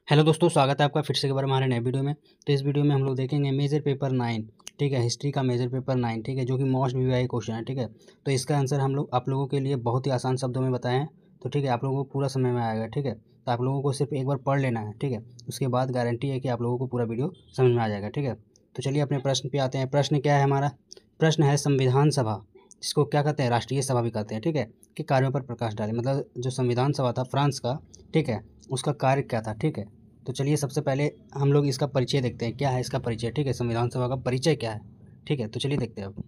Hello दोस्तों, स्वागत है आपका फिर से एक बार हमारे नए वीडियो में। तो इस वीडियो में हम लोग देखेंगे मेजर पेपर 9, ठीक है, हिस्ट्री का मेजर पेपर 9, ठीक है, जो कि मोस्ट वीआई क्वेश्चन है, ठीक है। तो इसका आंसर हम लोग आप लोगों के लिए बहुत ही आसान शब्दों में बताए हैं, तो ठीक है, आप लोगों को पूरा समय में आएगा, ठीक है। तो आप लोगों को सिर्फ एक बार पढ़ लेना है, ठीक है, उसके बाद गारंटी है कि आप लोगों को पूरा वीडियो समझ में आ जाएगा, ठीक है। तो चलिए अपने प्रश्न पे आते हैं। प्रश्न क्या है हमारा? प्रश्न है संविधान सभा, जिसको क्या कहते हैं, राष्ट्रीय सभा भी कहते हैं, ठीक है, के कार्यों पर प्रकाश डाले। मतलब जो संविधान सभा था फ्रांस का, ठीक है, उसका कार्य क्या था, ठीक है। तो चलिए सबसे पहले हम लोग इसका परिचय देखते हैं, क्या है इसका परिचय, ठीक है, संविधान सभा का परिचय क्या है, ठीक है। तो चलिए देखते हैं अब।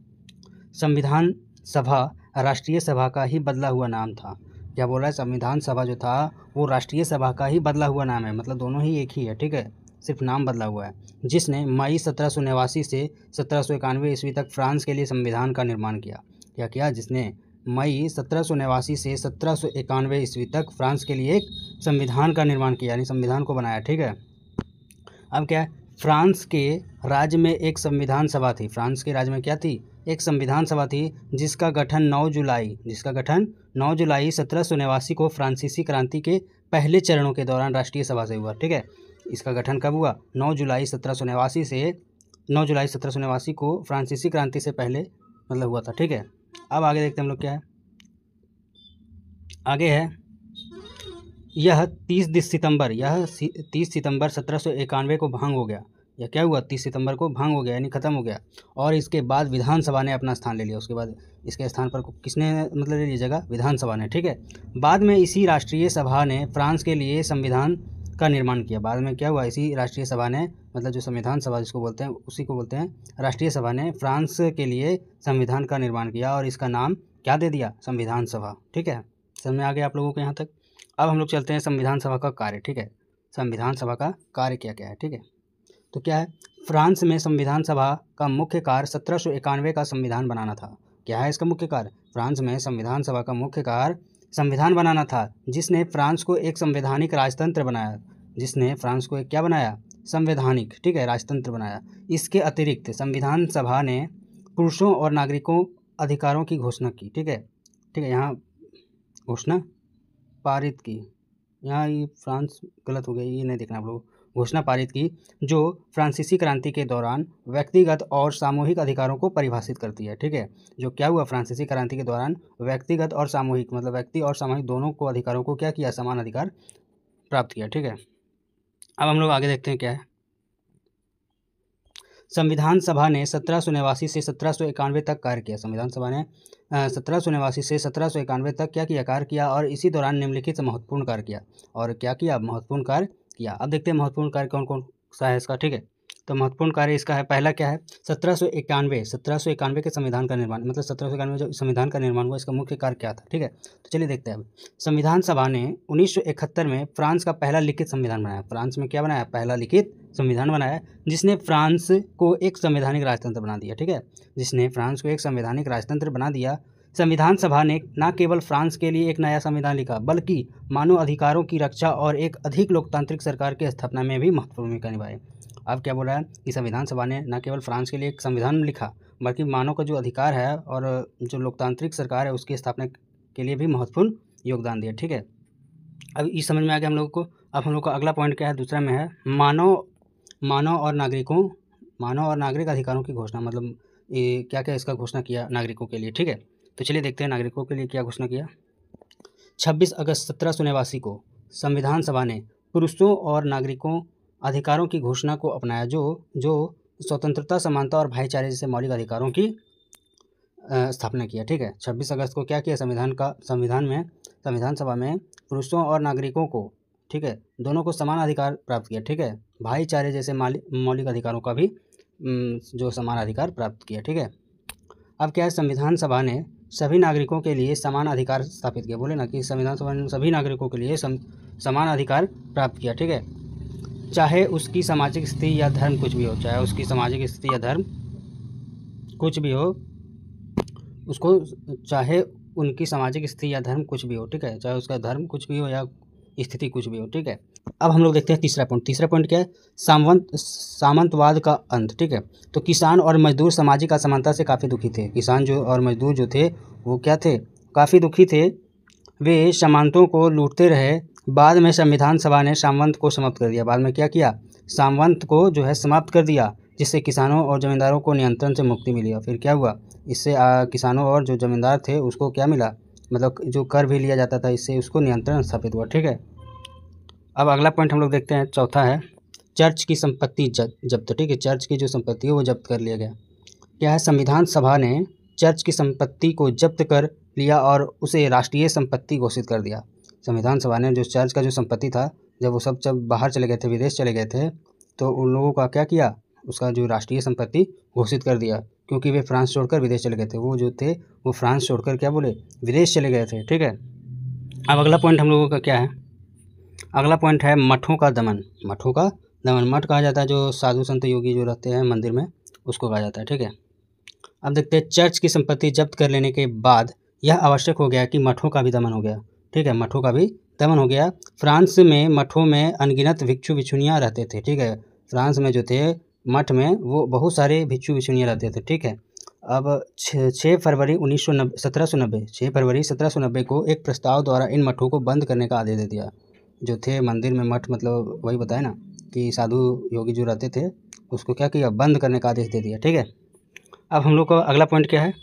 संविधान सभा राष्ट्रीय सभा का ही बदला हुआ नाम था। क्या बोल रहा है? संविधान सभा जो था वो राष्ट्रीय सभा का ही बदला हुआ नाम है, मतलब दोनों ही एक ही है, ठीक है, सिर्फ नाम बदला हुआ है। जिसने मई 1789 से 1791 ईस्वी तक फ्रांस के लिए संविधान का निर्माण किया। क्या किया? जिसने मई 1789 से 1791 ईस्वी तक फ्रांस के लिए एक संविधान का निर्माण किया, यानी संविधान को बनाया, ठीक है। अब क्या है? फ्रांस के राज्य में एक संविधान सभा थी। फ्रांस के राज्य में क्या थी? एक संविधान सभा थी, जिसका गठन 9 जुलाई 1789 को फ्रांसीसी क्रांति के पहले चरणों के दौरान राष्ट्रीय सभा से हुआ, ठीक है। इसका गठन कब हुआ? 9 जुलाई 1789 से 9 जुलाई 1789 को फ्रांसीसी क्रांति से पहले मतलब हुआ था, ठीक है। अब आगे देखते हैं हम लोग क्या है। आगे है यह 30 सितंबर 1791 को भंग हो गया। यह क्या हुआ? 30 सितंबर को भंग हो गया, यानी ख़त्म हो गया। और इसके बाद विधानसभा ने अपना स्थान ले लिया। उसके बाद इसके स्थान पर किसने मतलब ले ली जगह? विधानसभा ने, ठीक है। बाद में इसी राष्ट्रीय सभा ने फ्रांस के लिए संविधान का निर्माण किया। बाद में क्या हुआ? इसी राष्ट्रीय सभा ने, मतलब जो संविधान सभा जिसको बोलते हैं, उसी को बोलते हैं राष्ट्रीय सभा ने फ्रांस के लिए संविधान का निर्माण किया और इसका नाम क्या दे दिया? संविधान सभा, ठीक है। समझ में आ गया आप लोगों को यहाँ तक? अब हम लोग चलते हैं संविधान सभा का कार्य, ठीक है। संविधान सभा का कार्य क्या क्या है, ठीक है। तो क्या है? फ्रांस में संविधान सभा का मुख्य कार्य 1791 का संविधान बनाना था। क्या है इसका मुख्य कार्य? फ्रांस में संविधान सभा का मुख्य कार्य संविधान बनाना था, जिसने फ्रांस को एक संवैधानिक राजतंत्र बनाया। जिसने फ्रांस को एक क्या बनाया? संवैधानिक, ठीक है, राजतंत्र बनाया। इसके अतिरिक्त संविधान सभा ने पुरुषों और नागरिकों अधिकारों की घोषणा की, ठीक है, ठीक है, यहाँ घोषणा पारित की, यहाँ ये फ्रांस गलत हो गया, ये नहीं देखना आप लोग। घोषणा पारित की जो फ्रांसीसी क्रांति के दौरान व्यक्तिगत और सामूहिक अधिकारों को परिभाषित करती है, ठीक है। जो क्या हुआ? फ्रांसीसी क्रांति के दौरान व्यक्तिगत और सामूहिक, मतलब व्यक्ति और सामूहिक दोनों को अधिकारों को क्या किया? समान अधिकार प्राप्त किया, ठीक है। अब हम लोग आगे देखते हैं क्या है। संविधान सभा ने 1789 से 1791 तक कार्य किया। संविधान सभा ने 1789 से 1791 तक क्या किया? कार्य किया, और इसी दौरान निम्नलिखित महत्वपूर्ण कार्य किया। और क्या किया? महत्वपूर्ण कार्य किया। अब देखते हैं महत्वपूर्ण कार्य कौन कौन सा है इसका, ठीक है। तो महत्वपूर्ण कार्य इसका है, पहला क्या है? 1791 के संविधान का निर्माण, मतलब 1791 जो संविधान का निर्माण हुआ, इसका मुख्य कार्य क्या था, ठीक है। तो चलिए देखते हैं अब। संविधान सभा ने 1971 में फ्रांस का पहला लिखित संविधान बनाया। फ्रांस में क्या बनाया? पहला लिखित संविधान बनाया, जिसने फ्रांस को एक संवैधानिक राजतंत्र बना दिया, ठीक है। जिसने फ्रांस को एक संवैधानिक राजतंत्र बना दिया। संविधान सभा ने न केवल फ्रांस के लिए एक नया संविधान लिखा, बल्कि मानव अधिकारों की रक्षा और एक अधिक लोकतांत्रिक सरकार की स्थापना में भी महत्वपूर्ण भूमिका निभाई। अब क्या बोल रहा है कि संविधान सभा ने न केवल फ्रांस के लिए एक संविधान लिखा, बल्कि मानव का जो अधिकार है और जो लोकतांत्रिक सरकार है उसकी स्थापना के लिए भी महत्वपूर्ण योगदान दिया, ठीक है। अब ये समझ में आ गया हम लोग को। अब हम लोग का अगला पॉइंट क्या है? दूसरा में है मानव और नागरिक अधिकारों की घोषणा। मतलब ये क्या क्या इसका घोषणा किया नागरिकों के लिए, ठीक है। तो चलिए देखते हैं नागरिकों के लिए क्या घोषणा किया। 26 अगस्त 1789 को संविधान सभा ने पुरुषों और नागरिकों अधिकारों की घोषणा को अपनाया, जो स्वतंत्रता, समानता और भाईचारे जैसे मौलिक अधिकारों की स्थापना किया, ठीक है। 26 अगस्त को क्या किया? संविधान सभा में पुरुषों और नागरिकों को, ठीक है, दोनों को समान अधिकार प्राप्त किया, ठीक है। भाईचारे जैसे मौलिक अधिकारों का भी जो समान अधिकार प्राप्त किया, ठीक है। अब क्या है? संविधान सभा ने सभी नागरिकों के लिए समान अधिकार स्थापित किया। बोले ना कि संविधान सभा ने सभी नागरिकों के लिए समान अधिकार प्राप्त किया, ठीक है। चाहे उसकी सामाजिक स्थिति या धर्म कुछ भी हो, चाहे उसकी सामाजिक स्थिति या धर्म कुछ भी हो, उसको, चाहे उनकी सामाजिक स्थिति या धर्म कुछ भी हो, ठीक है, चाहे उसका धर्म कुछ भी हो या स्थिति कुछ भी हो, ठीक है। अब हम लोग देखते हैं तीसरा पॉइंट क्या है? सामंतवाद का अंत, ठीक है। तो किसान और मजदूर सामाजिक असमानता से काफ़ी दुखी थे। किसान जो और मजदूर जो थे वो क्या थे? काफ़ी दुखी थे। वे सामंतों को लूटते रहे बाद में संविधान सभा ने सामंत को समाप्त कर दिया। बाद में क्या किया, सामंत को जो है समाप्त कर दिया, जिससे किसानों और जमींदारों को नियंत्रण से मुक्ति मिली। और फिर क्या हुआ, इससे किसानों और जो जमींदार थे उसको क्या मिला, मतलब जो कर भी लिया जाता था इससे उसको नियंत्रण स्थापित हुआ। ठीक है, अब अगला पॉइंट हम लोग देखते हैं, चौथा है चर्च की संपत्ति जब्त। ठीक है, चर्च की जो संपत्ति है वो जब्त कर लिया गया। क्या है, संविधान सभा ने चर्च की संपत्ति को जब्त कर लिया और उसे राष्ट्रीय संपत्ति घोषित कर दिया। संविधान सभा ने जो चर्च का जो संपत्ति था, जब वो सब जब बाहर चले गए थे, विदेश चले गए थे, तो उन लोगों का क्या किया, उसका जो राष्ट्रीय संपत्ति घोषित कर दिया, क्योंकि वे फ्रांस छोड़कर विदेश चले गए थे। वो जो थे वो फ्रांस छोड़कर क्या बोले, विदेश चले गए थे। ठीक है, अब अगला पॉइंट हम लोगों का क्या है, अगला पॉइंट है मठों का दमन। मठों का दमन, मठ कहा जाता है जो साधु संत योगी जो रहते हैं मंदिर में, उसको कहा जाता है। ठीक है, अब देखते हैं, चर्च की संपत्ति जब्त कर लेने के बाद यह आवश्यक हो गया कि मठों का भी दमन हो गया। ठीक है, मठों का भी दमन हो गया। फ्रांस में मठों में अनगिनत भिक्षु भिक्षुनियाँ रहते थे। ठीक है, फ्रांस में जो थे मठ में वो बहुत सारे भिक्षु भिक्षुनियाँ रहते थे। ठीक है, अब 6 फरवरी 1790 को एक प्रस्ताव द्वारा इन मठों को बंद करने का आदेश दे दिया। जो थे मंदिर में मठ, मतलब वही बताया ना कि साधु योगी जो रहते थे उसको क्या किया, बंद करने का आदेश दे दिया। ठीक है, अब हम लोग का अगला पॉइंट क्या है,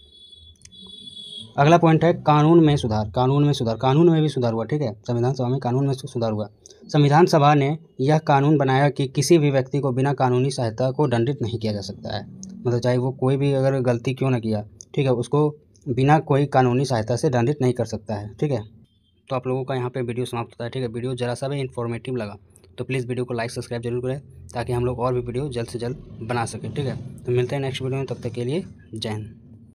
अगला पॉइंट है कानून में सुधार। कानून में सुधार, कानून में भी सुधार हुआ। ठीक है, संविधान सभा में कानून में सुधार हुआ। संविधान सभा ने यह कानून बनाया कि किसी भी व्यक्ति को बिना कानूनी सहायता को दंडित नहीं किया जा सकता है। मतलब चाहे वो कोई भी अगर गलती क्यों ना किया, ठीक है, उसको बिना कोई कानूनी सहायता से दंडित नहीं कर सकता है। ठीक है, तो आप लोगों का यहाँ पे वीडियो समाप्त होता है। ठीक है, वीडियो ज़रा सा भी इन्फॉर्मेटिव लगा तो प्लीज़ वीडियो को लाइक सब्सक्राइब जरूर करें, ताकि हम लोग और भी वीडियो जल्द से जल्द बना सकें। ठीक है, तो मिलते हैं नेक्स्ट वीडियो में, तब तक के लिए जय हिंद।